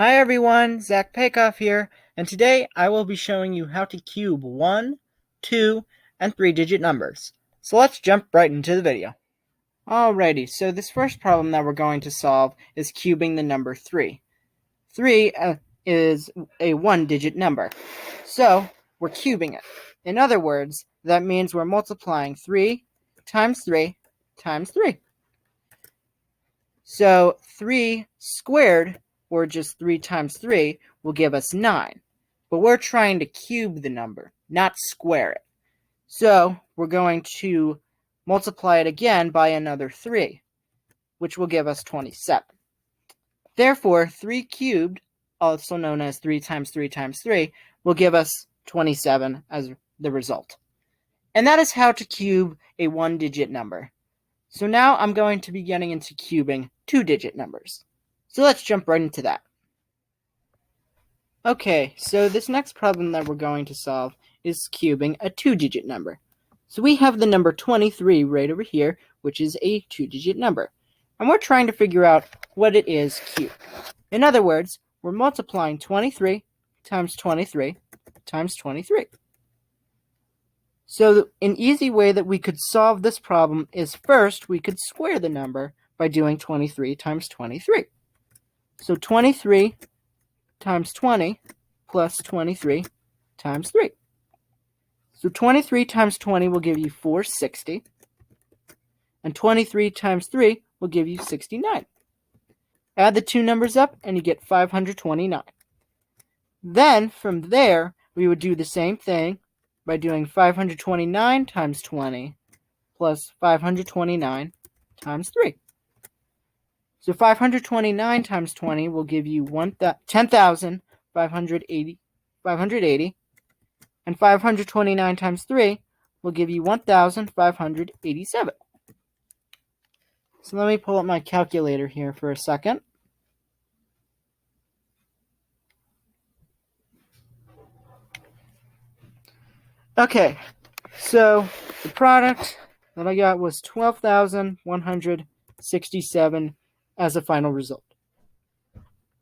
Hi everyone, Zach Paikoff here, and today I will be showing you how to cube 1, 2, and 3-digit numbers. So let's jump right into the video. Alrighty, so this first problem that we're going to solve is cubing the number 3. 3 is a 1-digit number, so we're cubing it. In other words, that means we're multiplying 3 times 3 times 3. So 3 squared, or just 3 times 3, will give us 9. But we're trying to cube the number, not square it. So we're going to multiply it again by another 3, which will give us 27. Therefore, 3 cubed, also known as 3 times 3 times 3, will give us 27 as the result. And that is how to cube a 1-digit number. So now I'm going to be getting into cubing 2-digit numbers. So let's jump right into that. Okay, so this next problem that we're going to solve is cubing a 2-digit number. So we have the number 23 right over here, which is a 2-digit number. And we're trying to figure out what it is cubed. In other words, we're multiplying 23 times 23 times 23. So an easy way that we could solve this problem is first we could square the number by doing 23 times 23. So 23 times 20 plus 23 times 3. So 23 times 20 will give you 460. And 23 times 3 will give you 69. Add the two numbers up and you get 529. Then from there we would do the same thing by doing 529 times 20 plus 529 times 3. So 529 times 20 will give you 10,580, and 529 times 3 will give you 1,587. So let me pull up my calculator here for a second. Okay, so the product that I got was 12,167 as a final result.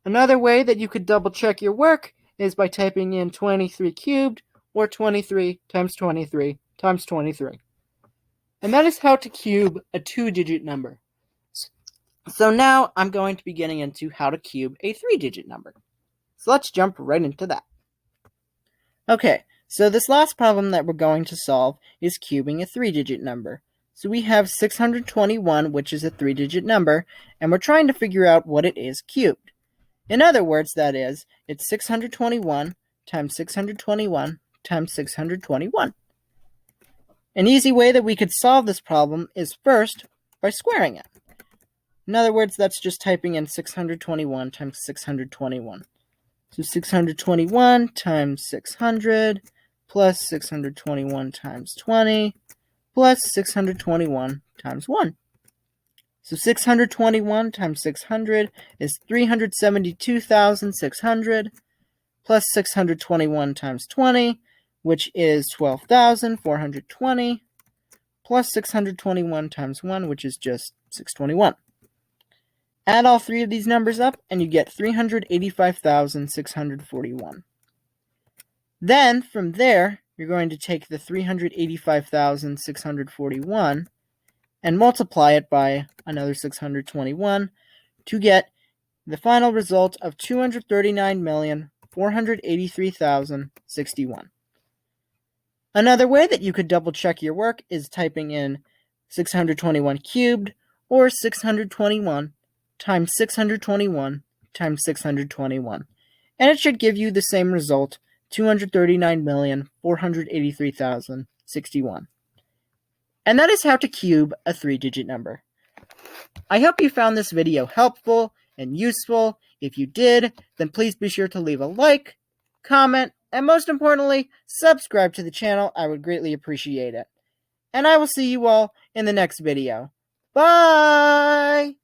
Another way that you could double check your work is by typing in 23 cubed or 23 times 23 times 23. And that is how to cube a 2-digit number. So now I'm going to be getting into how to cube a 3-digit number. So let's jump right into that. Okay, so this last problem that we're going to solve is cubing a 3-digit number. So we have 621, which is a 3-digit number, and we're trying to figure out what it is cubed. In other words, that is, it's 621 times 621 times 621. An easy way that we could solve this problem is first by squaring it. In other words, that's just typing in 621 times 621. So 621 times 600 plus 621 times 20 plus 621 times 1. So 621 times 600 is 372,600 plus 621 times 20, which is 12,420 plus 621 times 1, which is just 621. Add all three of these numbers up and you get 385,641. Then from there, you're going to take the 385,641 and multiply it by another 621 to get the final result of 239,483,061. Another way that you could double check your work is typing in 621 cubed or 621 times 621 times 621. And it should give you the same result, 239,483,061. And that is how to cube a 3-digit number. I hope you found this video helpful and useful. If you did, then please be sure to leave a like, comment, and most importantly, subscribe to the channel. I would greatly appreciate it. And I will see you all in the next video. Bye!